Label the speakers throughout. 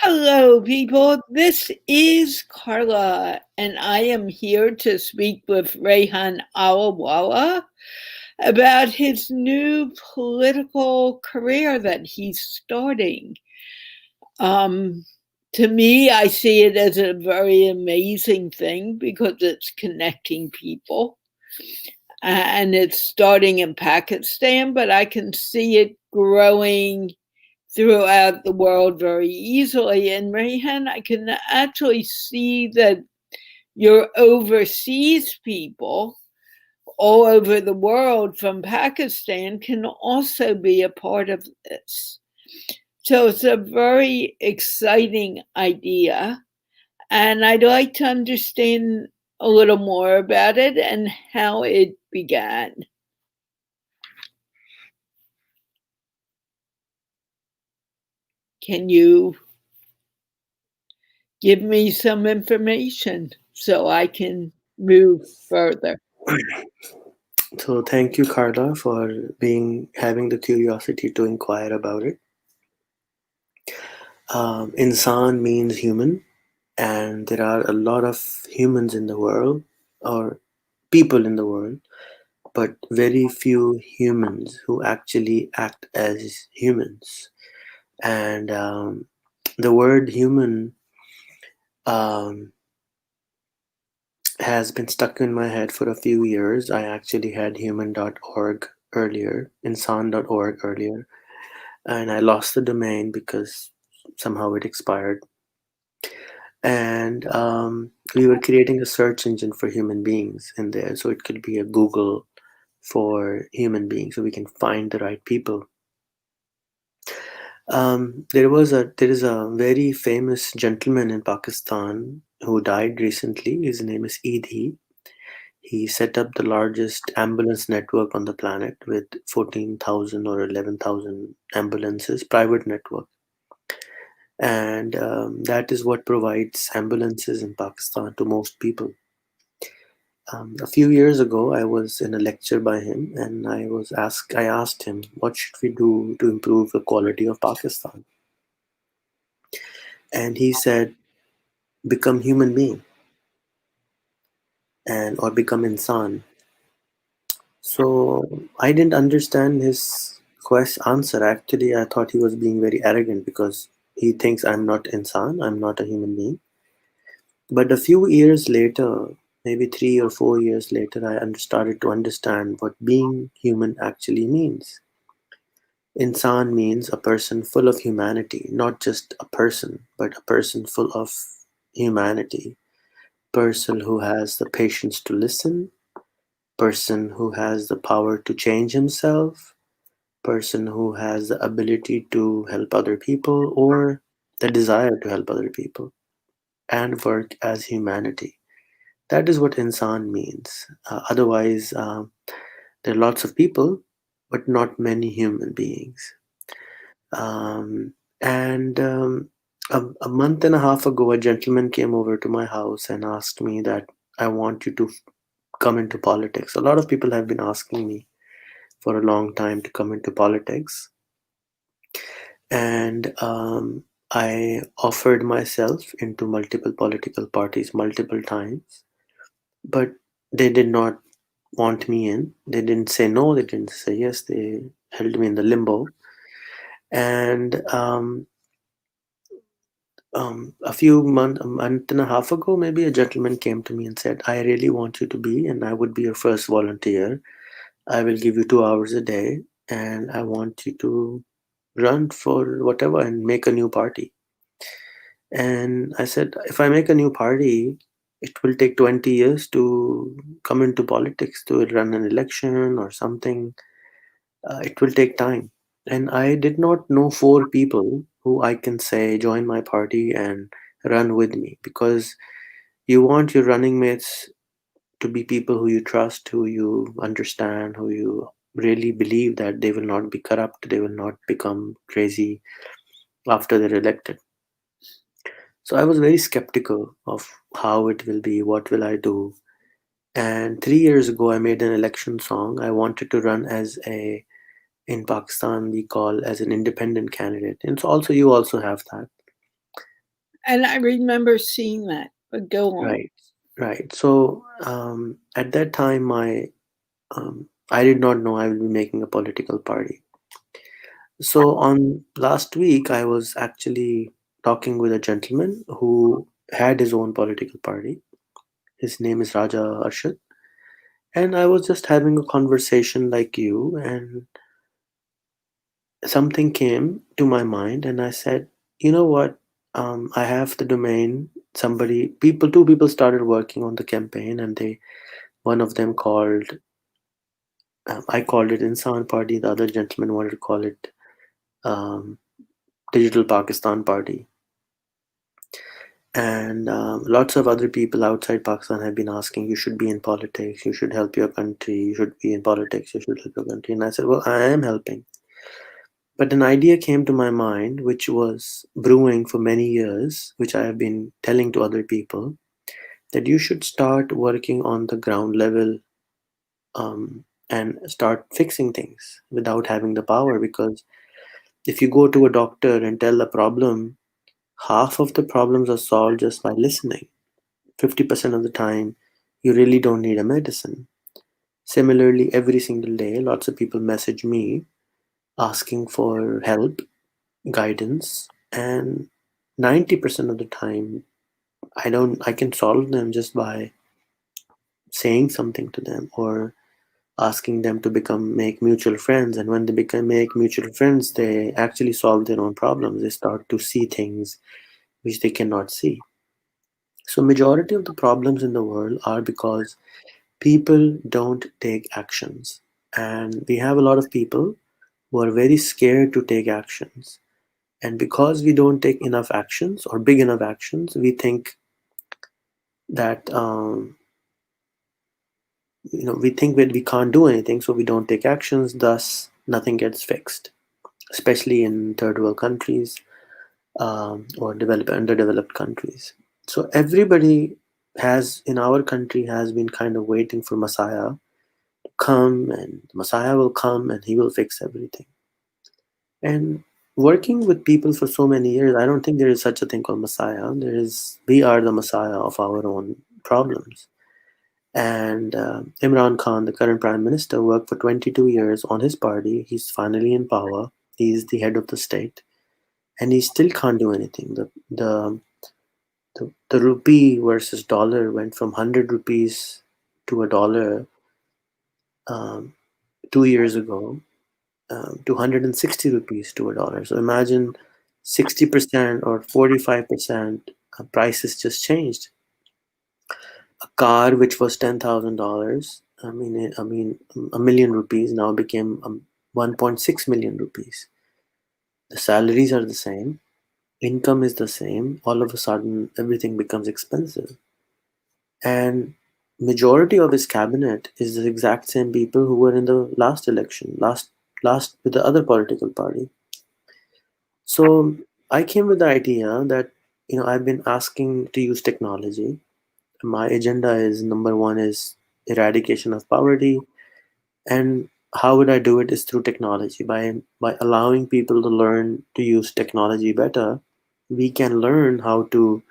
Speaker 1: Hello, people. This is Carla, and I am here to speak with Rehan Alawala about his new political career that he's starting. Um, to me, I see it as a very amazing thing because it's connecting people and it's starting in Pakistan, but I can see it growing throughout the world very easily. And Rayhan, I can actually see that your overseas people all over the world from Pakistan can also be a part of this. So it's a very exciting idea. And I'd like to understand a little more about it and how it began. Can you give me some information so I can move further?
Speaker 2: So thank you, Carla, for being having the curiosity to inquire about it. Insan means human, and there are a lot of humans in the world, or people in the world, but very few humans who actually act as humans. And the word human um, has been stuck in my head for a few years. I actually had human.org earlier, insan.org earlier, and I lost the domain because somehow it expired. And we were creating a search engine for human beings in there, so it could be a Google for human beings, so we can find the right people. There is a very famous gentleman in Pakistan who died recently. His name is Edhi. He set up the largest ambulance network on the planet with 14,000 or 11,000 ambulances, private network. And that is what provides ambulances in Pakistan to most people. A few years ago, I was in a lecture by him, and I asked him, "What should we do to improve the quality of Pakistan?" And he said, "Become human being, and or become insan." So I didn't understand his answer. Actually, I thought he was being very arrogant because he thinks I'm not insan, I'm not a human being. But a few years later, maybe 3 or 4 years later, started to understand what being human actually means. Insan means a person full of humanity, not just a person, but a person full of humanity. Person who has the patience to listen, person who has the power to change himself, person who has the ability to help other people or the desire to help other people and work as humanity. That is what insan means. Otherwise, there are lots of people, but not many human beings. Um, and a month and a half ago, a gentleman came over to my house and asked me that I want you to come into politics. A lot of people have been asking me for a long time to come into politics. And I offered myself into multiple political parties multiple times, but they did not want me in. They didn't say no, they didn't say yes, they held me in the limbo. And a month and a half ago, maybe a gentleman came to me and said, "I really want you to be, and I would be your first volunteer. I will give you 2 hours a day, and I want you to run for whatever and make a new party." And I said, "If I make a new party, it will take 20 years to come into politics, to run an election or something. It will take time." And I did not know four people who I can say join my party and run with me, because you want your running mates to be people who you trust, who you understand, who you really believe that they will not be corrupt, they will not become crazy after they're elected. So I was very skeptical of how it will be, what will I do. And 3 years ago, I made an election song. I wanted to run as a, in Pakistan, we call as an independent candidate. And so also, you also have that.
Speaker 1: And I remember seeing that, but go on.
Speaker 2: Right, right. So at that time, I did not know I will be making a political party. So on last week, I was actually talking with a gentleman who had his own political party. His name is Raja Arshad, and I was just having a conversation like you, and something came to my mind, and I said, you know what? I have the domain. Two people started working on the campaign, and one of them I called it Insan Party. The other gentleman wanted to call it um, Digital Pakistan Party. And lots of other people outside Pakistan have been asking, you should be in politics, you should help your country, you should be in politics, you should help your country. And I said, well, I am helping. But an idea came to my mind, which was brewing for many years, which I have been telling to other people, that you should start working on the ground level and start fixing things without having the power. Because if you go to a doctor and tell a problem, half of the problems are solved just by listening. 50% of the time, you really don't need a medicine. Similarly, every single day, lots of people message me asking for help, guidance, and 90% of the time, I can solve them just by saying something to them or asking them to make mutual friends. And when they become make mutual friends, they actually solve their own problems. They start to see things which they cannot see. So majority of the problems in the world are because people don't take actions. And we have a lot of people who are very scared to take actions. And because we don't take enough actions or big enough actions, we think that we think that we can't do anything, so we don't take actions. Thus, nothing gets fixed, especially in third world countries or underdeveloped countries. So everybody has in our country has been kind of waiting for Messiah to come, and the Messiah will come and he will fix everything. And working with people for so many years, I don't think there is such a thing called Messiah. We are the Messiah of our own problems. And Imran Khan, the current prime minister, worked for 22 years on his party. He's finally in power. He's the head of the state, and he still can't do anything. The rupee versus dollar went from 100 rupees to a dollar um, 2 years ago to 160 rupees to a dollar. So imagine 60% or 45% prices just changed. A car which was $10,000, a million rupees now became 1.6 million rupees. The salaries are the same, income is the same. All of a sudden, everything becomes expensive. And majority of his cabinet is the exact same people who were in the last election, last with the other political party. So I came with the idea that I've been asking to use technology. My agenda is number one is eradication of poverty, and how would I do it is through technology. By allowing people to learn to use technology better, we can learn how to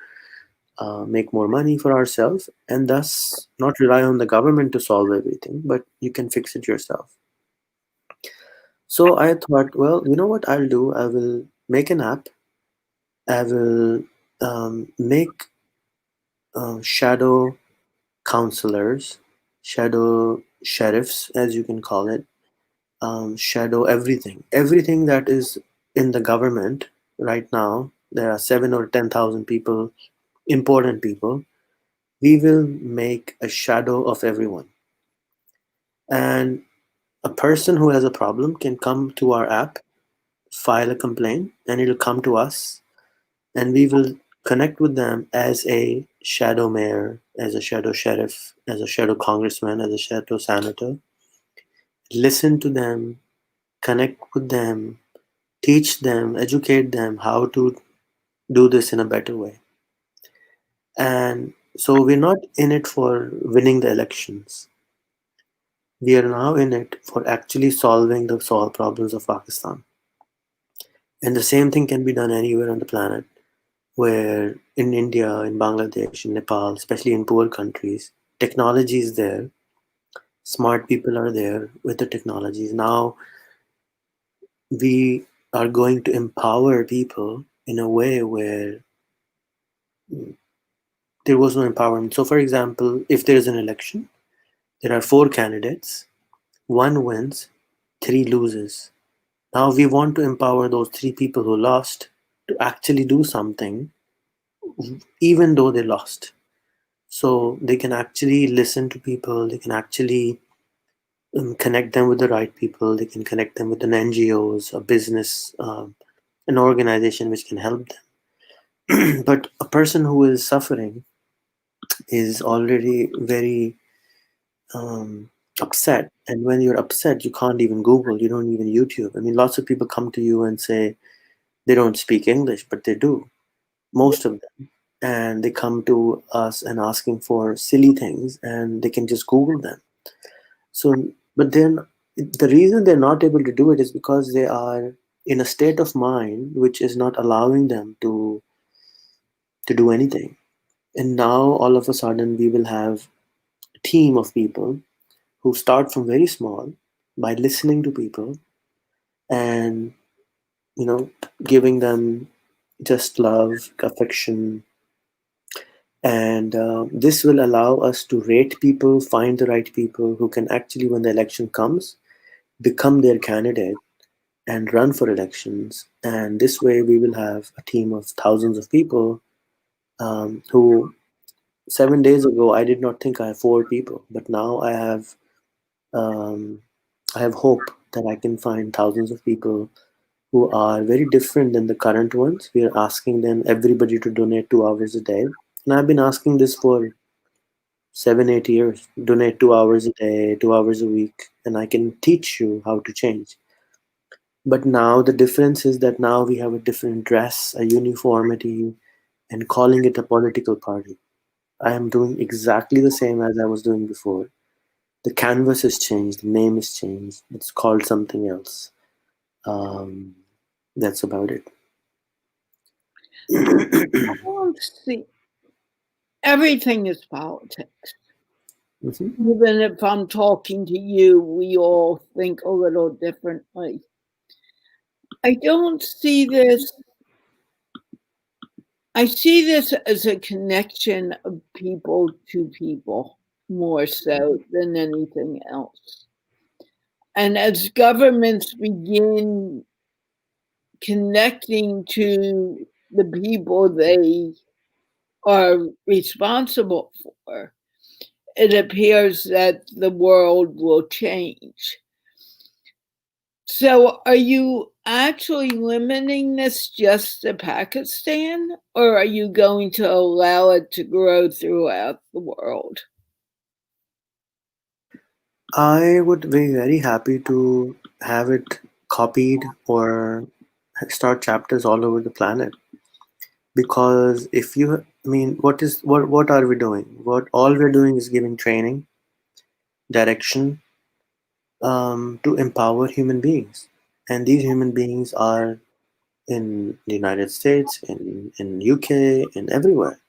Speaker 2: make more money for ourselves, and thus not rely on the government to solve everything, but you can fix it yourself. So I thought, well, you know what I'll do? I will make an app. I will make shadow counselors, shadow sheriffs, as you can call it, shadow everything that is in the government right now. There are 7 or 10,000 people, important people. We will make a shadow of everyone, and a person who has a problem can come to our app, file a complaint, and it'll come to us, and we will connect with them as a shadow mayor, as a shadow sheriff, as a shadow congressman, as a shadow senator. Listen to them, connect with them, teach them, educate them how to do this in a better way. And so we're not in it for winning the elections. We are now in it for actually solving the solve problems of Pakistan. And the same thing can be done anywhere on the planet. where in India, in Bangladesh, in Nepal, especially in poor countries, technology is there, smart people are there with the technologies. Now we are going to empower people in a way where there was no empowerment. So, for example, if there is an election, there are four candidates, one wins, three loses. Now we want to empower those three people who lost to actually do something, even though they lost. So they can actually listen to people, they can actually connect them with the right people, they can connect them with an NGOs, a business, an organization which can help them. But a person who is suffering is already very um, upset. And when you're upset, you can't even Google, you don't even YouTube. I mean, lots of people come to you and say they don't speak English, but they do, most of them. And they come to us and asking for silly things, and they can just Google them. So, but then the reason they're not able to do it is because they are in a state of mind which is not allowing them to do anything. And now all of a sudden we will have a team of people who start from very small by listening to people and you know giving them just love, affection, and this will allow us to rate people, find the right people who can actually, when the election comes, become their candidate and run for elections. And this way, we will have a team of thousands of people who 7 days ago I did not think I have four people, but now um, I have hope that I can find thousands of people who are very different than the current ones. We are asking them everybody to donate 2 hours a day, and I've been asking this for 7, 8 years. Donate 2 hours a day, 2 hours a week, and I can teach you how to change. But now the difference is that now we have a different dress, a uniformity, and calling it a political party. I am doing exactly the same as I was doing before. The canvas has changed, the name has changed, it's called something else. Um, that's about it.
Speaker 1: I don't see everything is politics.
Speaker 2: Mhm.
Speaker 1: Even if I'm talking to you, we all think a little differently. I don't see this, I see this as a connection of people to people more so than anything else. And as governments begin connecting to the people they are responsible for, it appears that the world will change. So, are you actually limiting this just to Pakistan, or are you going to allow it to grow throughout the world?
Speaker 2: I would be very happy to have it copied or start chapters all over the planet, because if you, I mean, what are we doing? What all we're doing is giving training, direction, to empower human beings, and these human beings are in the United States, in UK, in everywhere.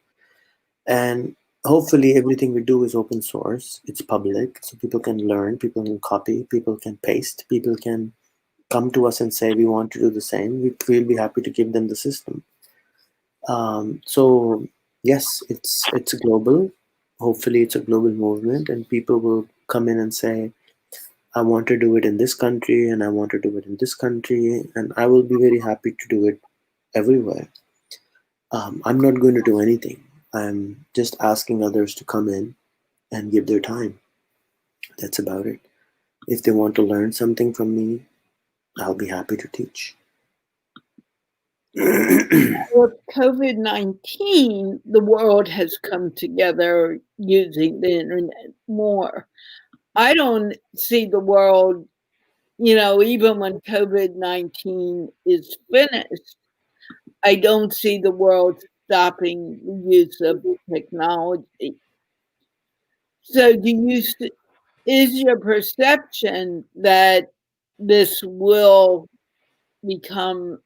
Speaker 2: And hopefully everything we do is open source, it's public, so people can learn, people can copy, people can paste, people can come to us and say we want to do the same. We'll be happy to give them the system. So yes, it's global. Hopefully it's a global movement and people will come in and say I want to do it in this country and I want to do it in this country, and I will be very happy to do it everywhere. I'm not going to do anything. I'm just asking others to come in and give their time. That's about it. If they want to learn something from me, I'll be happy to teach.
Speaker 1: With COVID 19, the world has come together using the internet more. I don't see the world, even when COVID 19 is finished, I don't see the world stopping the use of technology. So, is your perception that this will become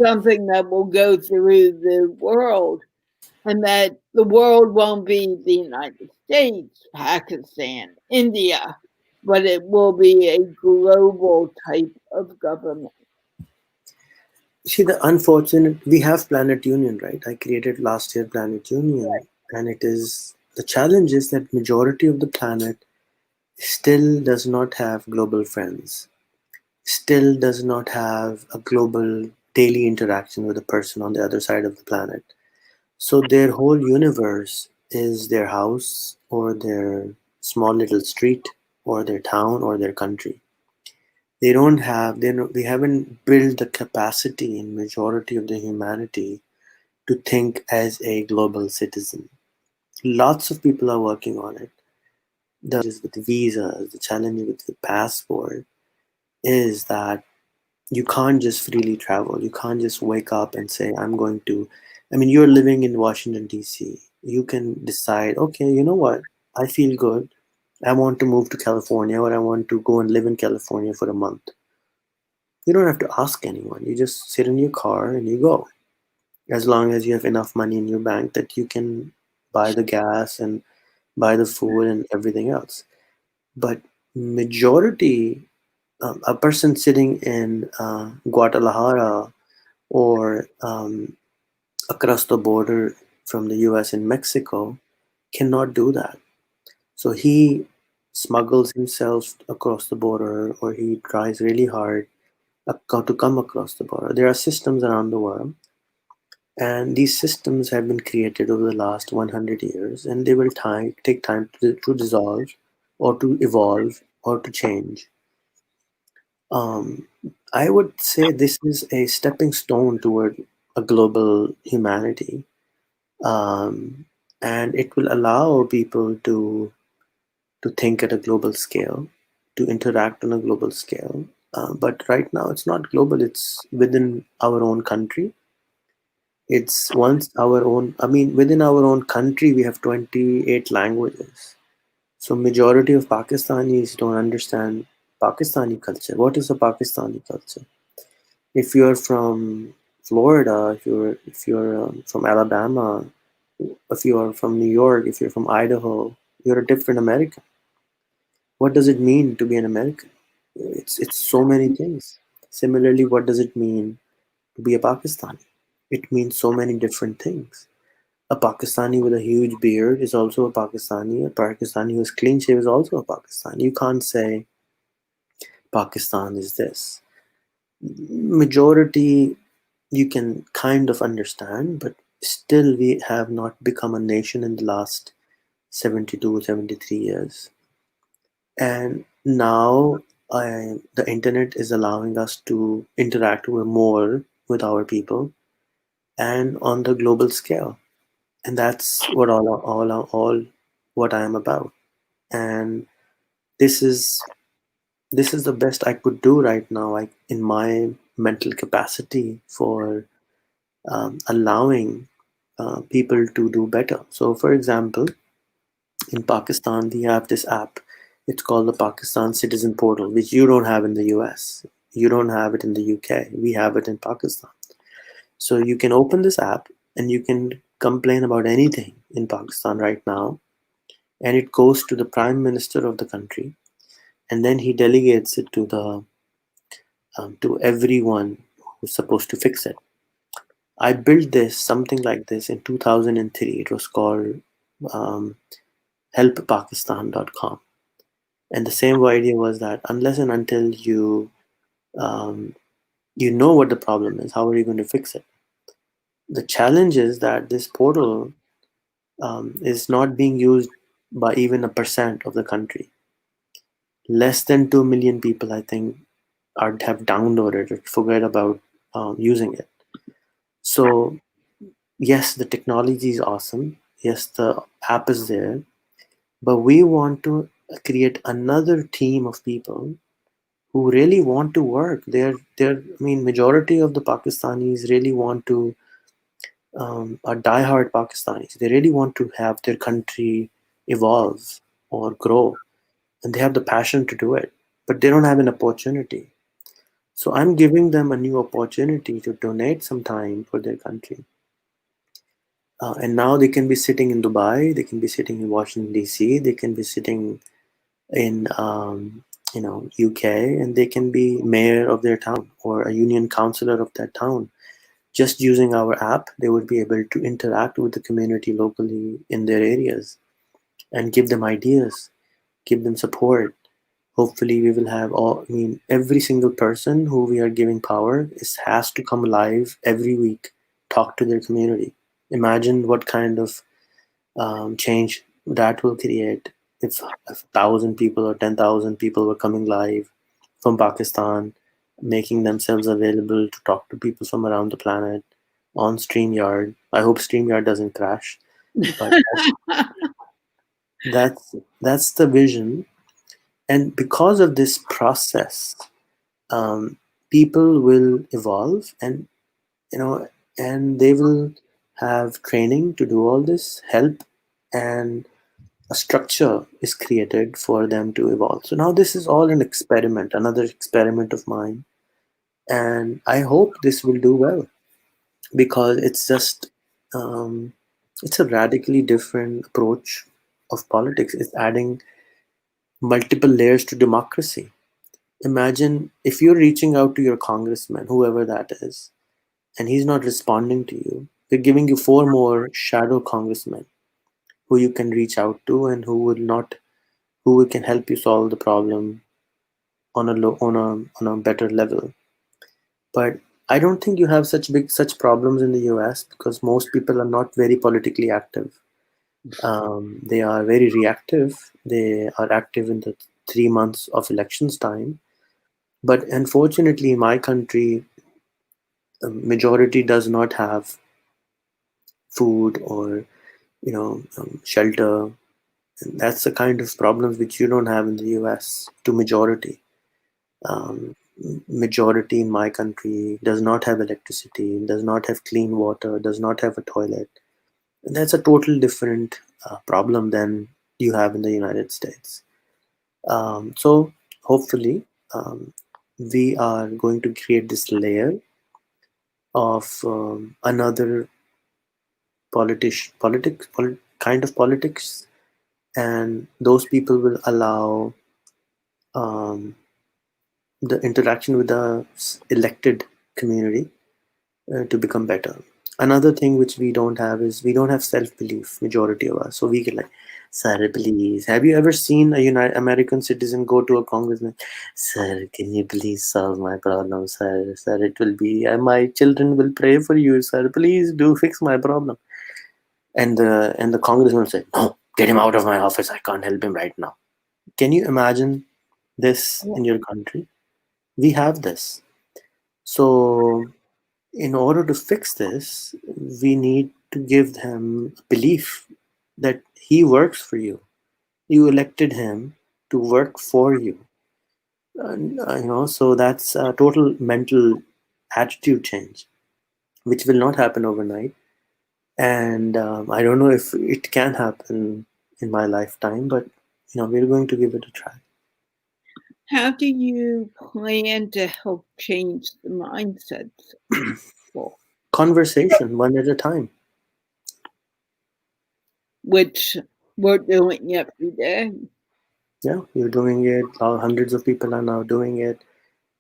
Speaker 1: something that will go through the world, and that the world won't be the United States, Pakistan, India, but it will be a global type of government.
Speaker 2: See, the unfortunate, we have Planet Union, right? I created last year Planet Union, and it is the challenge is that majority of the planet still does not have global friends, still does not have a global daily interaction with a person on the other side of the planet. So their whole universe is their house or their small little street or their town or their country. They haven't built the capacity in majority of the humanity to think as a global citizen. Lots of people are working on it. The challenges with visas, the challenge with the passport is that you can't just freely travel. You can't just wake up and say, I'm going to. I mean, you're living in Washington, D.C. You can decide, okay, you know what? I feel good. I want to move to California or I want to go and live in California for a month. You don't have to ask anyone. You just sit in your car and you go. As long as you have enough money in your bank that you can buy the gas and buy the food and everything else. But majority, a person sitting in Guadalajara or across the border from the US and Mexico cannot do that. So he smuggles himself across the border or he tries really hard to come across the border. There are systems around the world, and these systems have been created over the last 100 years, and they will take time to dissolve or to evolve or to change. Um, I would say this is a stepping stone toward a global humanity, um, and it will allow people to think at a global scale, to interact on a global scale. But right now, it's not global; it's within our own country. It's once our own. I mean, within our own country, we have 28 languages. So majority of Pakistanis don't understand Pakistani culture. What is a Pakistani culture? If you're from Florida, if you're from Alabama, if you're from New York, if you're from Idaho, you're a different American. What does it mean to be an American? It's so many things. Similarly, what does it mean to be a Pakistani? It means so many different things. A Pakistani with a huge beard is also a Pakistani. A Pakistani who's clean shave is also a Pakistani. You can't say Pakistan is this. Majority you can kind of understand, but still we have not become a nation in the last 72, 73 years. And now the internet is allowing us to interact more with our people and on the global scale. And that's what all what I am about. And this is this is the best I could do right now, like in my mental capacity for allowing people to do better. So, for example, in Pakistan, we have this app. It's called the Pakistan Citizen Portal, which you don't have in the US. You don't have it in the UK. We have it in Pakistan. So you can open this app and you can complain about anything in Pakistan right now, and it goes to the Prime Minister of the country, and then he delegates it to everyone who's supposed to fix it. I built this something like this in 2003. It was called um, helppakistan.com. And the same idea was that unless and until um, you know what the problem is, how are you going to fix it? The challenge is that this portal is not being used by even a percent of the country. Less than 2 million people, I think, have downloaded it, forget about using it. So, yes, the technology is awesome. Yes, the app is there. But we want to create another team of people who really want to work. I mean, majority of the Pakistanis really want to, are diehard Pakistanis. They really want to have their country evolve or grow, and they have the passion to do it, but they don't have an opportunity. So I'm giving them a new opportunity to donate some time for their country. And now they can be sitting in Dubai, they can be sitting in Washington D.C., they can be sitting in UK, and they can be mayor of their town or a union councillor of that town. Just using our app, they would be able to interact with the community locally in their areas and give them ideas, give them support. Hopefully, we will have all. I mean, every single person who we are giving power is has to come live every week, talk to their community. Imagine what kind of change that will create if 1,000 people or 10,000 people were coming live from Pakistan, making themselves available to talk to people from around the planet on StreamYard. I hope StreamYard doesn't crash, but that's the vision. And because of this process, um, people will evolve, and you know, and they will have training to do all this, help, and a structure is created for them to evolve. So now this is all an experiment, another experiment of mine, and I hope this will do well because it's just um, it's a radically different approach of politics. It's adding multiple layers to democracy. Imagine if you're reaching out to your congressman, whoever that is, and he's not responding to you. We're giving you four more shadow congressmen who you can reach out to and who can help you solve the problem on a on a better level. But I don't think you have such problems in the US because most people are not very politically active. They are very reactive. They are active in the 3 months of elections time. But unfortunately, in my country, a majority does not have food or shelter. And that's the kind of problems which you don't have in the US to majority. Um, Majority in my country does not have electricity, does not have clean water, does not have a toilet. And that's a total different problem than you have in the United States. So hopefully, we are going to create this layer of another kind of politics, and those people will allow um, the interaction with the elected community to become better. Another thing which we don't have is we don't have self belief. Majority of us, so we can like, sir, please. Have you ever seen a United American citizen go to a congressman? Sir, can you please solve my problem, sir? Sir, it will be my children will pray for you, sir. Please do fix my problem. And the congressman said, no, get him out of my office. I can't help him right now. Can you imagine this in your country? We have this. So in order to fix this, we need to give him belief that he works for you. You elected him to work for you. So that's a total mental attitude change, which will not happen overnight. And I don't know if it can happen in my lifetime, but we're going to give it a try.
Speaker 1: How do you plan to help change the mindsets of people,
Speaker 2: Conversation, one at a time.
Speaker 1: which we're doing every day?
Speaker 2: Yeah, you're doing it. Hundreds of people are now doing it.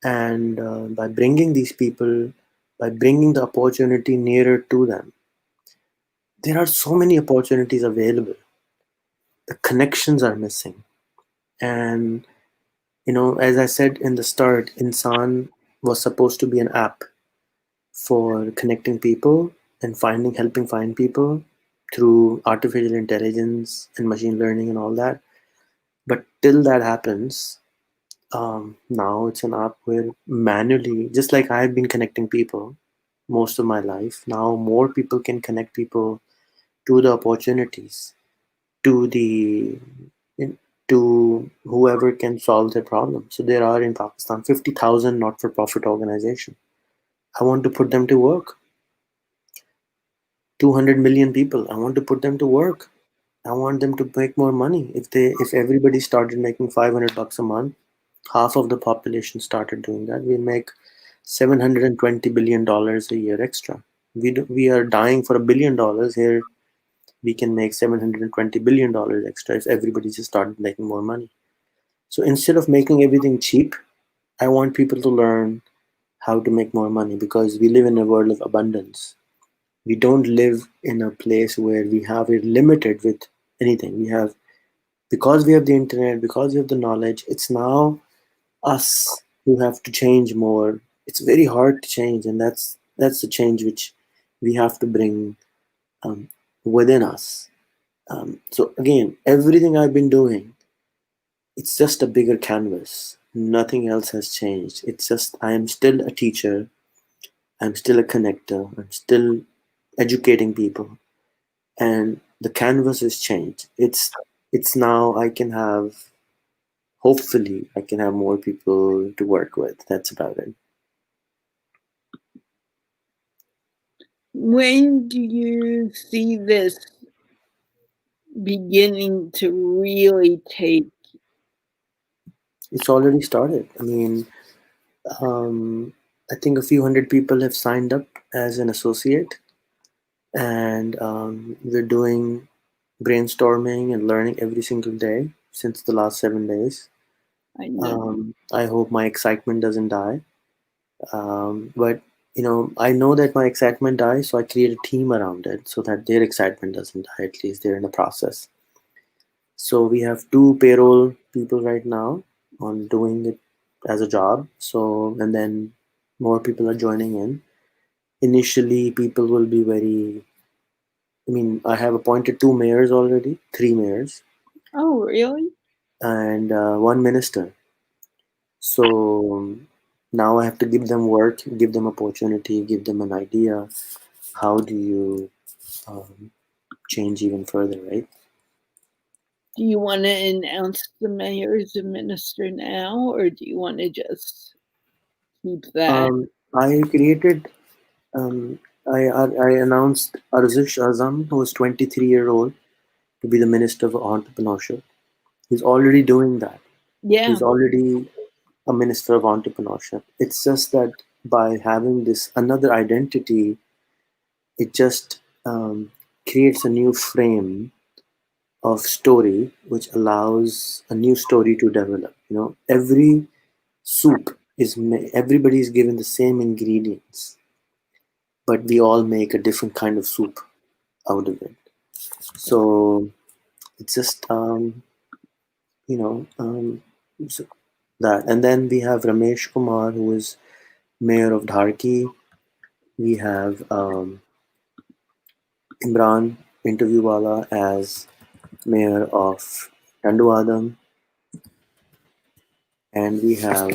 Speaker 2: And by bringing these people, by bringing the opportunity nearer to them, there are so many opportunities available. The connections are missing. And, as I said in the start, Insan was supposed to be an app for connecting people and helping find people through artificial intelligence and machine learning and all that. But till that happens, now it's an app where manually, just like I've been connecting people most of my life, now more people can connect people to the opportunities, to the to whoever can solve their problem. So there are in Pakistan 50,000 not-for-profit organizations. I want to put them to work. 200 million people. I want to put them to work. I want them to make more money. If everybody started making $500 a month, Half of the population started doing that. We make $720 billion a year extra. We are dying for $1 billion here. We can make $720 billion extra if everybody just started making more money. So instead of making everything cheap, I want people to learn how to make more money because we live in a world of abundance. We don't live in a place where we have it limited with anything. Because we have the internet, because we have the knowledge, it's now us who have to change more. It's very hard to change, and that's the change which we have to bring um, within us. So again, everything I've been doing, it's just a bigger canvas. Nothing else has changed. It's just I am still a teacher. I'm still a connector. I'm still educating people, and the canvas has changed. It's now I can have hopefully I can have more people to work with. That's about it.
Speaker 1: When do you see this beginning to really take?
Speaker 2: It's already started. I mean, I think a few hundred people have signed up as an associate, and we're doing brainstorming and learning every single day since the last 7 days.
Speaker 1: I know.
Speaker 2: I hope my excitement doesn't die. But I know that my excitement dies, so I create a team around it so that their excitement doesn't die. At least they're in the process. So we have two payroll people right now on doing it as a job. So and then more people are joining in. Initially, people will be very. I mean, I have appointed two mayors already, three mayors,
Speaker 1: Oh, really?
Speaker 2: and one minister. So now I have to give them work, give them opportunity, give them an idea. How do you um, change even further, right?
Speaker 1: Do you want to announce the mayor as a minister now, or do you want to just keep that?
Speaker 2: I created. I announced Arzish Azam, who is 23-year-old, to be the minister of entrepreneurship. He's already doing that.
Speaker 1: Yeah,
Speaker 2: He's already a minister of entrepreneurship. It's just that by having this another identity, it just creates a new frame of story which allows a new story to develop. Every soup everybody is given the same ingredients, but we all make a different kind of soup out of it. So it's just you know so that. And then we have Ramesh Kumar, who is mayor of Dharki. We have Imran Interviewwala as mayor of Tanduadam, and we have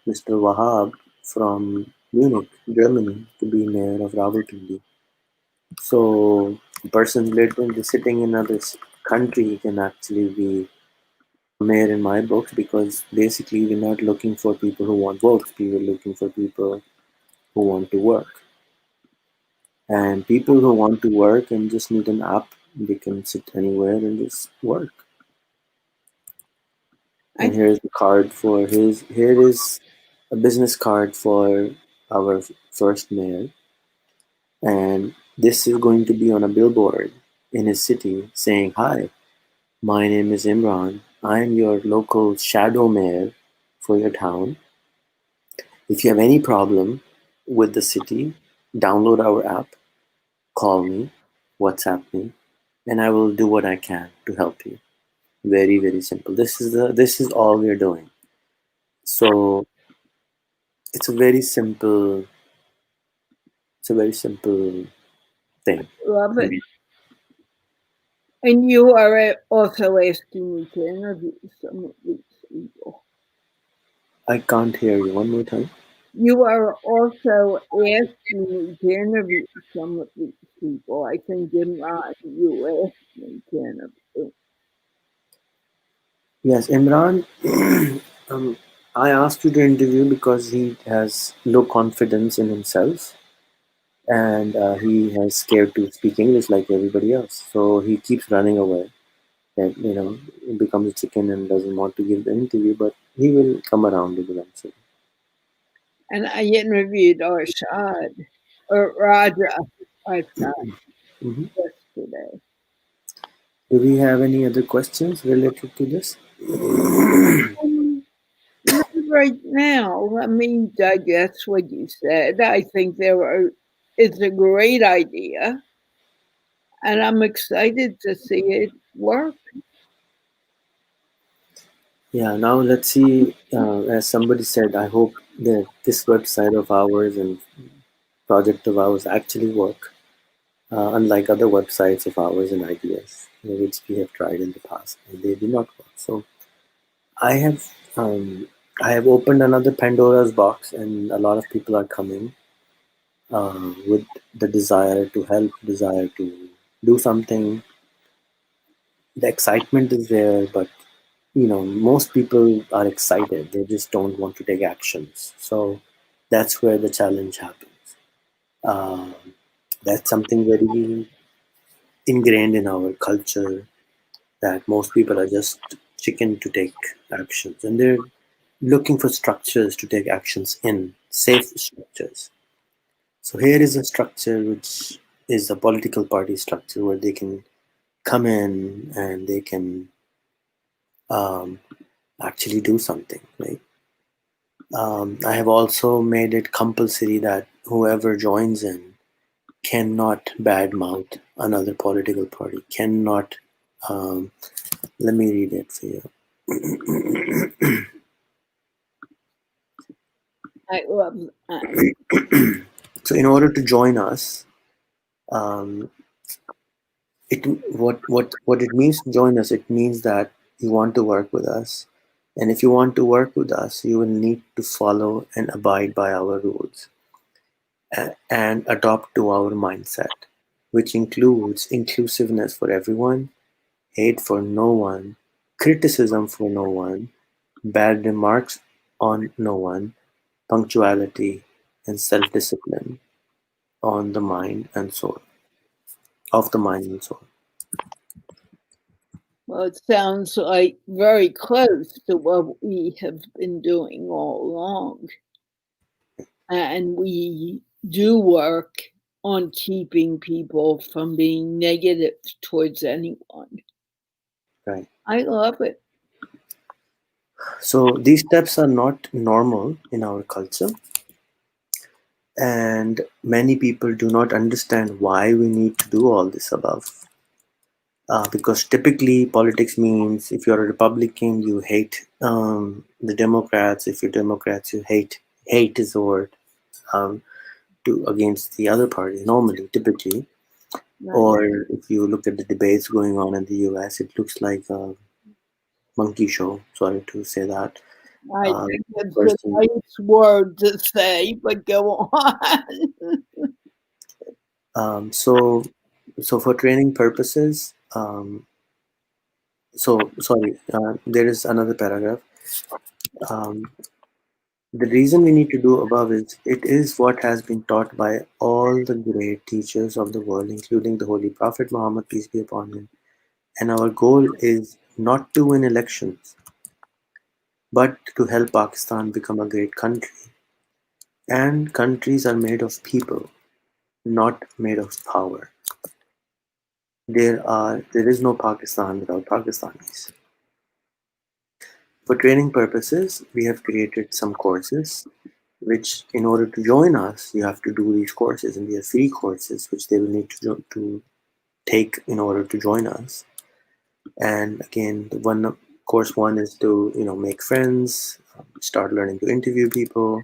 Speaker 2: Mr. Wahab from Munich, Germany, to be mayor of Rawalpindi. So, a person literally sitting in another country can actually be a mayor in my books because basically we're not looking for people who want votes. We were looking for people who want to work. And people who want to work and just need an app, they can sit anywhere and just work.
Speaker 1: I
Speaker 2: And here's the card for his. Here is a business card for our first mayor, and this is going to be on a billboard in his city saying, "Hi, my name is Imran. I am your local shadow mayor for your town. If you have any problem with the city, download our app, call me, WhatsApp me, and I will do what I can to help you." Very, very simple. This is all we're doing. So it's a very simple it's a very simple thing.
Speaker 1: love it. And you are also asking me to interview some of these people.
Speaker 2: I can't hear you one more time.
Speaker 1: You are also asking me to interview some of these people. I think in Ron, you asked me to interview.
Speaker 2: Yes, Imran. um, I asked you to interview because he has low confidence in himself, and he has scared to speak English like everybody else. So he keeps running away. that becomes a chicken and doesn't want to give the interview, but he will come around eventually.
Speaker 1: And I interviewed Arshad or Raja Arshad
Speaker 2: Hmm.
Speaker 1: yesterday.
Speaker 2: Do we have any other questions related to this?
Speaker 1: Um, Not right now. Let me digest what you said. I think it's a great idea, and I'm excited to see it work.
Speaker 2: Yeah, now let's see. As somebody said, I hope that this website of ours and project of ours actually work, unlike other websites of ours and ideas, which we have tried in the past, and they do not work. So I have I have opened another Pandora's box, and a lot of people are coming with the desire to help, desire to do something. The excitement is there, but most people are excited. They just don't want to take actions. So that's where the challenge happens. Um, that's something very ingrained in our culture that most people are just chicken to take actions, and they're looking for structures to take actions in, safe structures. So here is a structure which is a political party structure where they can come in and they can um, actually do something, right? I have also made it compulsory that whoever joins in cannot badmouth another political party. Cannot. Um, Let me read it for you.
Speaker 1: I love that.
Speaker 2: So, in order to join us, um, it what it means to join us. It means that you want to work with us, and if you want to work with us, you will need to follow and abide by our rules and adopt to our mindset, which includes inclusiveness for everyone, hate for no one, criticism for no one, bad remarks on no one, punctuality, and self discipline on the mind and soul, of the mind and soul.
Speaker 1: Well, it sounds like very close to what we have been doing all along. And we do work on keeping people from being negative towards anyone.
Speaker 2: Right.
Speaker 1: I love it.
Speaker 2: So these steps are not normal in our culture, and many people do not understand why we need to do all this above. Because typically politics means if you're a Republican, you hate the Democrats. If you're Democrats, you hate is the word um, to against the other party. Normally, typically,
Speaker 1: Right.
Speaker 2: or if you look at the debates going on in the U.S., it looks like a monkey show. Sorry to say that.
Speaker 1: I think
Speaker 2: The
Speaker 1: it's a
Speaker 2: person.
Speaker 1: nice word to say, but go on.
Speaker 2: So for training purposes, so sorry, there is another paragraph. Um, the reason we need to do above is it is what has been taught by all the great teachers of the world, including the Holy Prophet Muhammad, peace be upon him. And our goal is not to win elections, but to help Pakistan become a great country. And countries are made of people, not made of power. There is no Pakistan without Pakistanis. For training purposes, we have created some courses, which in order to join us, you have to do these courses, and we have free courses which they will need to take in order to join us. And again, the one course one is to make friends, start learning to interview people.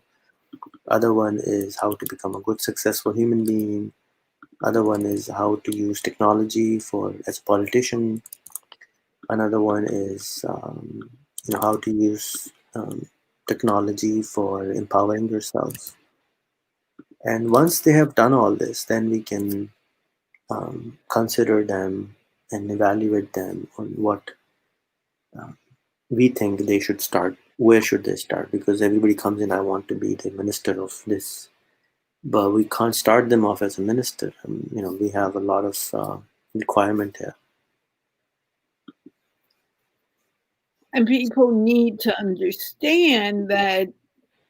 Speaker 2: Other one is how to become a good, successful human being. Other one is how to use technology for as a politician. Another one is how to use technology for empowering yourself. And once they have done all this, then we can consider them and evaluate them on what we think they should start. Where should they start? Because everybody comes in, I want to be the minister of this, but we can't start them off as a minister. We have a lot of requirement here.
Speaker 1: And people need to understand that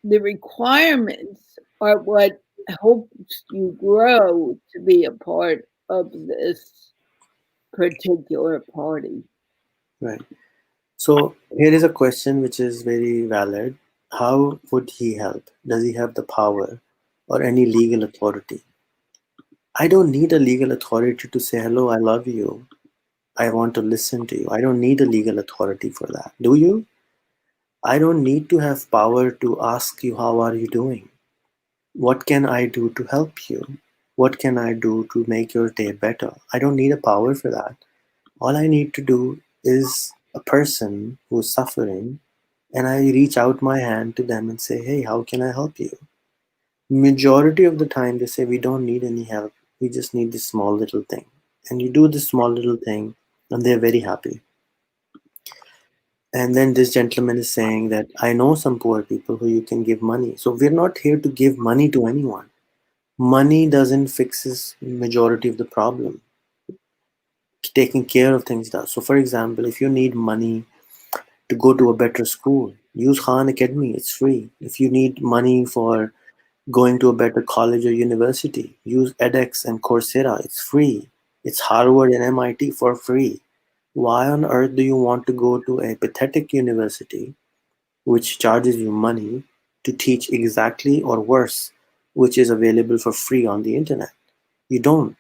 Speaker 1: the requirements are what helps you grow to be a part of this particular party.
Speaker 2: Right. So here is a question which is very valid. How would he help? Does he have the power or any legal authority? I don't need a legal authority to say, hello, I love you. I want to listen to you. I don't need a legal authority for that. Do you? I don't need to have power to ask you, how are you doing? What can I do to help you? What can I do to make your day better? I don't need a power for that. All I need to do is a person who's suffering, and I reach out my hand to them and say, hey, how can I help you? Majority of the time, they say, we don't need any help. We just need this small little thing. And you do this small little thing, and they're very happy. And then this gentleman is saying that I know some poor people who you can give money. So we're not here to give money to anyone. Money doesn't fixes majority of the problem. Taking care of things does. So for example, if you need money to go to a better school, use Khan Academy, it's free. If you need money for going to a better college or university, use edX and Coursera, it's free. It's Harvard and MIT for free. Why on earth do you want to go to a pathetic university which charges you money to teach exactly or worse, which is available for free on the internet? You don't.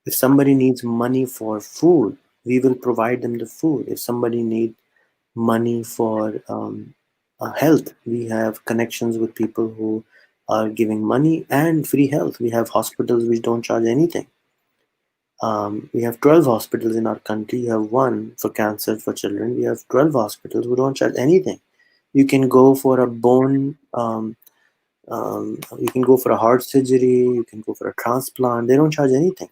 Speaker 2: If somebody needs money for food, we will provide them the food. If somebody needs money for health, we have connections with people who are giving money and free health. We have hospitals which don't charge anything. We have 12 hospitals in our country. You have one for cancer for children. We have 12 hospitals who don't charge anything. You can go for a bone, you can go for a heart surgery, you can go for a transplant. They don't charge anything.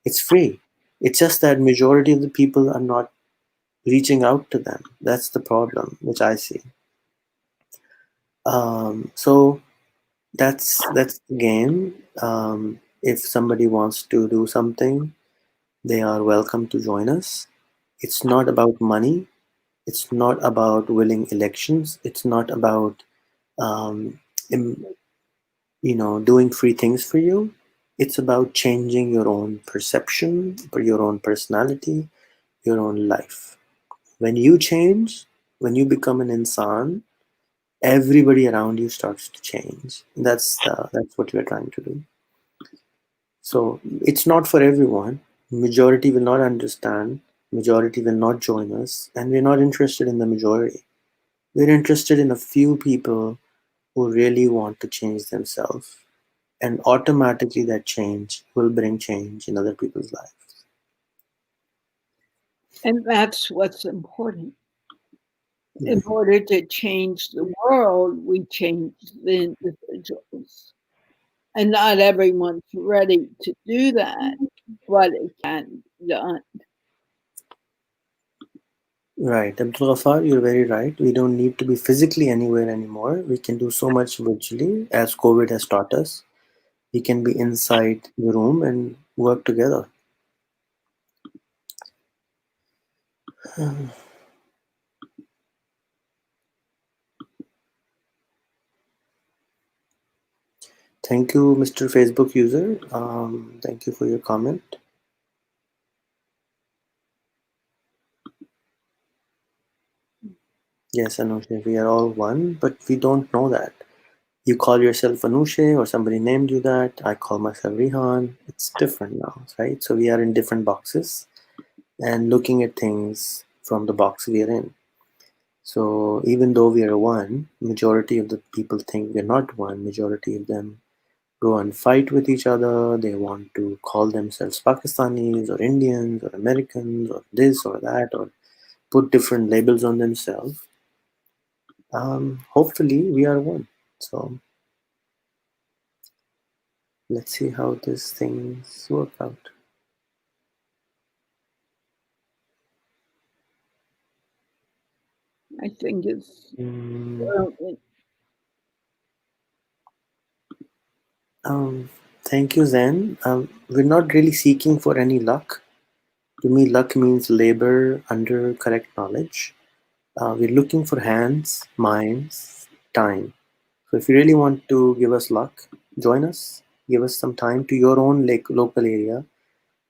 Speaker 2: It's free. It's just that majority of the people are not reaching out to them. That's the problem, which I see. So that's the game. If somebody wants to do something, they are welcome to join us. It's not about money. It's not about winning elections. It's not about um, im- doing free things for you. It's about changing your own perception, your own personality, your own life. When you change, when you become an insan, everybody around you starts to change. That's what we're trying to do. So it's not for everyone. Majority will not understand. Majority will not join us, and we're not interested in the majority. We're interested in a few people who really want to change themselves, and automatically that change will bring change in other people's lives.
Speaker 1: And that's what's important. In
Speaker 2: Right.
Speaker 1: order to change the world, we change the individuals. And not everyone's ready to do that, but it can be done.
Speaker 2: Right, Abdul Ghaffar, you're very right. We don't need to be physically anywhere anymore. We can do so much virtually, as COVID has taught us. We can be inside the room and work together. Thank you, Mr. Facebook user. Thank you for your comment. Yes, Anusha, we are all one, but we don't know that. You call yourself Anusha or somebody named you that. I call myself Rihan. It's different now, right? So we are in different boxes and looking at things from the box we are in. So even though we are one, majority of the people think we're not one. Majority of them go and fight with each other. They want to call themselves Pakistanis or Indians or Americans or this or that or put different labels on themselves. Hopefully, we are one. So let's see how these things work out.
Speaker 1: I think it's
Speaker 2: Mm,
Speaker 1: brilliant.
Speaker 2: thank you, Zen. We're not really seeking for any luck. To me, luck means labor under correct knowledge. We're looking for hands, minds, time. So if you really want to give us luck, join us. Give us some time to your own local area,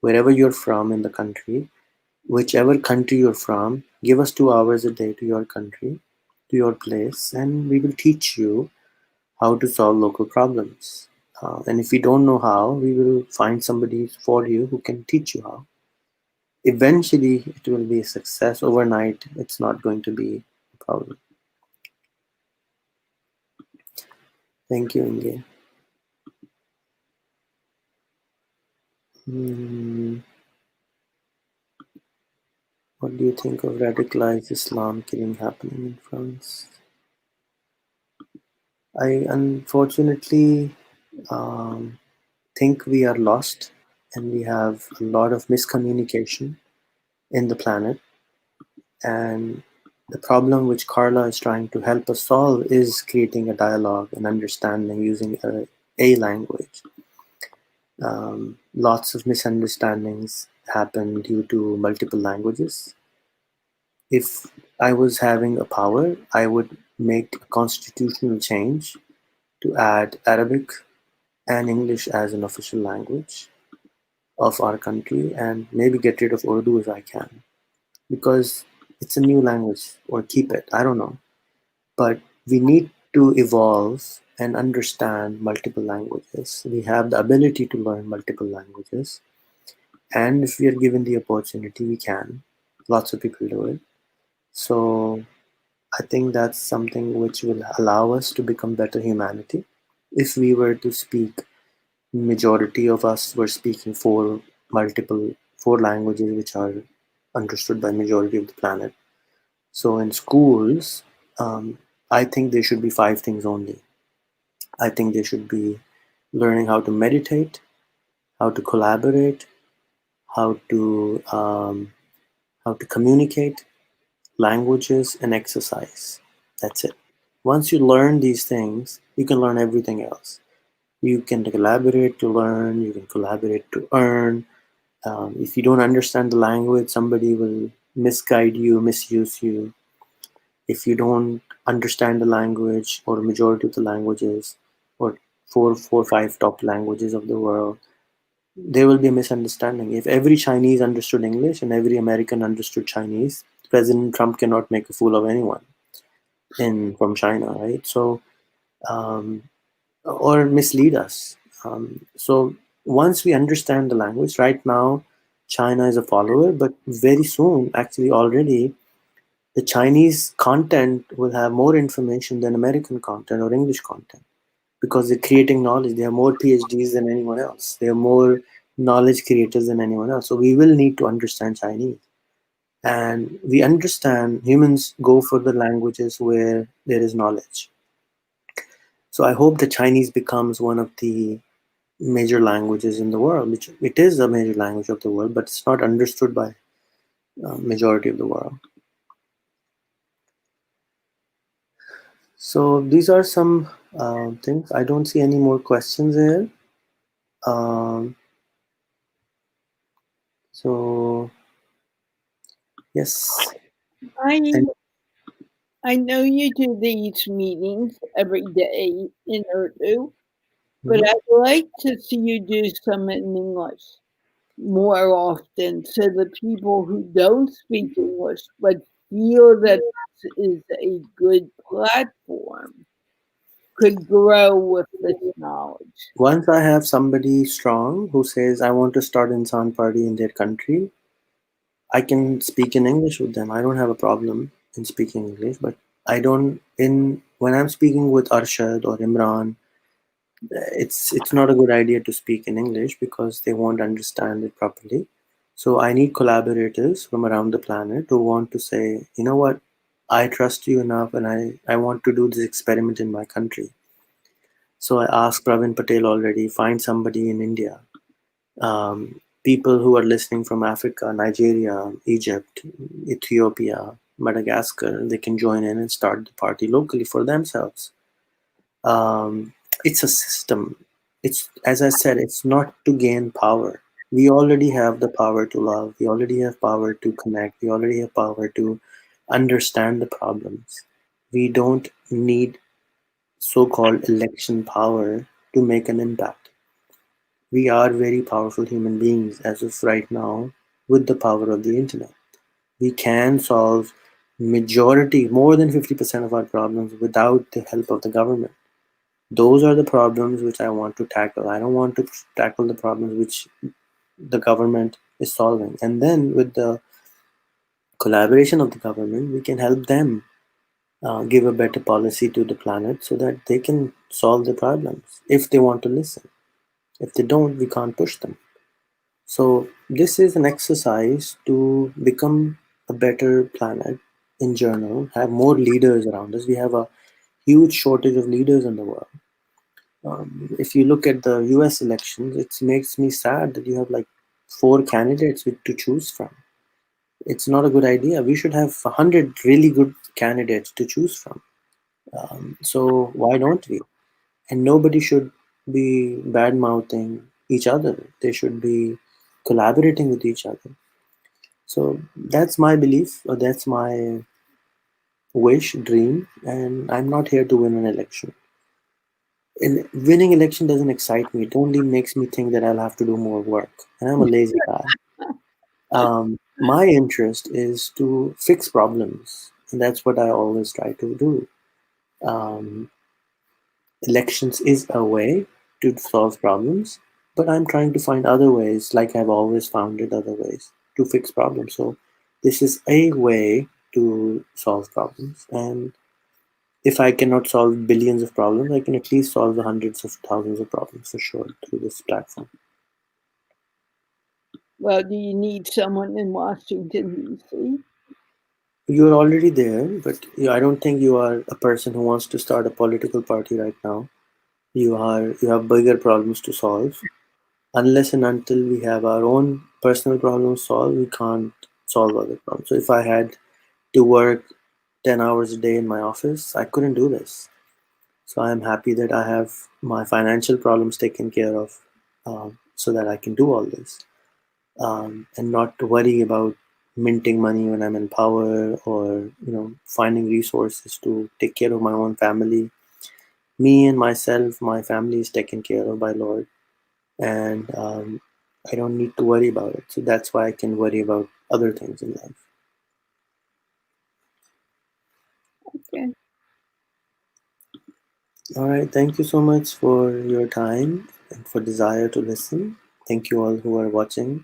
Speaker 2: wherever you're from in the country, whichever country you're from. Give us 2 hours a day to your country, to your place, and we will teach you how to solve local problems. And if you don't know how, we will find somebody for you who can teach you how. Eventually, it will be a success. Overnight, it's not going to be a problem. Thank you, Inge. Hmm, what do you think of radicalized Islam killing happening in France? I unfortunately um, think we are lost and we have a lot of miscommunication in the planet. And the problem which Carla is trying to help us solve is creating a dialogue and understanding using a language. Lots of misunderstandings happen due to multiple languages. If I was having a power, I would make a constitutional change to add Arabic and English as an official language of our country and maybe get rid of Urdu if I can because it's a new language or keep it. I don't know. But we need to evolve and understand multiple languages. We have the ability to learn multiple languages. And if we are given the opportunity, we can. Lots of people do it. So I think that's something which will allow us to become better humanity. If we were to speak, majority of us were speaking four languages which are understood by majority of the planet. So in schools, I think there should be five things only. I think they should be learning how to meditate, how to collaborate, how to um, how to communicate, languages, and exercise. That's it. Once you learn these things, you can learn everything else. You can collaborate to learn. You can collaborate to earn. If you don't understand the language, somebody will misguide you, misuse you. If you don't understand the language or majority of the languages or five top languages of the world, there will be a misunderstanding. If every Chinese understood English and every American understood Chinese, President Trump cannot make a fool of anyone in from China, right? So um, or mislead us. So once we understand the language, right now China is a follower, but very soon, actually already, the Chinese content will have more information than American content or English content because they're creating knowledge. They have more PhDs than anyone else. They are more knowledge creators than anyone else. So we will need to understand Chinese. And we understand humans go for the languages where there is knowledge. So I hope the Chinese becomes one of the major languages in the world, which it is a major language of the world, but it's not understood by majority of the world. So these are some things. I don't see any more questions here. Um, so yes,
Speaker 1: I
Speaker 2: and
Speaker 1: I know you do these meetings every day in Urdu, but
Speaker 2: mhm.
Speaker 1: I'd like to see you do some in English more often so the people who don't speak English but feel that this is a good platform could grow with this knowledge.
Speaker 2: Once I have somebody strong who says I want to start Insan Party in their country, I can speak in English with them. I don't have a problem in speaking English, but I don't in when I'm speaking with Arshad or Imran, it's not a good idea to speak in English because they won't understand it properly. So I need collaborators from around the planet who want to say, you know what, I trust you enough and I want to do this experiment in my country. So I asked Pravin Patel already, find somebody in India. People who are listening from Africa, Nigeria, Egypt, Ethiopia, Madagascar, they can join in and start the party locally for themselves. um, it's a system. It's, as I said, it's not to gain power. We already have the power to love. We already have power to connect. We already have power to understand the problems. We don't need so called election power to make an impact. We are very powerful human beings as of right now with the power of the internet. We can solve majority, more than 50% of our problems without the help of the government. Those are the problems which I want to tackle. I don't want to tackle the problems which the government is solving. And then with the collaboration of the government, we can help them give a better policy to the planet so that they can solve the problems if they want to listen. If they don't, we can't push them. So, this is an exercise to become a better planet in general, have more leaders around us. We have a huge shortage of leaders in the world. If you look at the US elections, it makes me sad that you have like four candidates to choose from. It's not a good idea. We should have 100 really good candidates to choose from. So why don't we? And nobody should be bad mouthing each other. They should be collaborating with each other. So that's my belief, or that's my wish, dream, and I'm not here to win an election. And winning election doesn't excite me. It only makes me think that I'll have to do more work, and I'm a lazy guy. My interest is to fix problems, and that's what I always try to do. Um, Elections is a way to solve problems, but I'm trying to find other ways, like I've always found it other ways to fix problems. So this is a way to solve problems, and if I cannot solve billions of problems, I can at least solve the hundreds of thousands of problems for sure through this platform.
Speaker 1: Well, do you need someone in Washington, D.C.?
Speaker 2: You're already there, but I don't think you are a person who wants to start a political party right now. You have bigger problems to solve. Unless and until we have our own personal problems solved, we can't solve other problems. So if I had to work 10 hours a day in my office, I couldn't do this. So I'm happy that I have my financial problems taken care of, so that I can do all this, and not to worry about minting money when I'm in power, or finding resources to take care of my own family. Me and myself, my family is taken care of by Lord, and I don't need to worry about it. So that's why I can worry about other things in life.
Speaker 1: Okay.
Speaker 2: All right, thank you so much for your time and for desire to listen. Thank you all who are watching.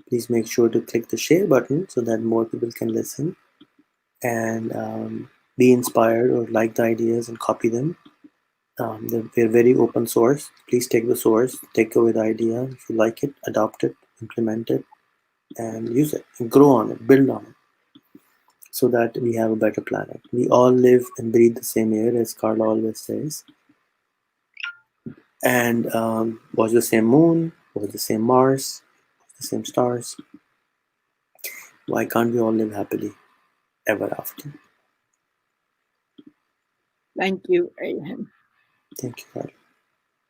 Speaker 2: Please make sure to click the share button so that more people can listen and be inspired or like the ideas and copy them. They're very open source. Please take the source, take away the idea. If you like it, adopt it, implement it, and use it, and grow on it, build on it, so that we have a better planet. We all live and breathe the same air, as Carla always says, and watch the same moon, watch the same Mars, watch the same stars. Why can't we all live happily ever after?
Speaker 1: Thank you, Ahan.
Speaker 2: Thank you, Carla.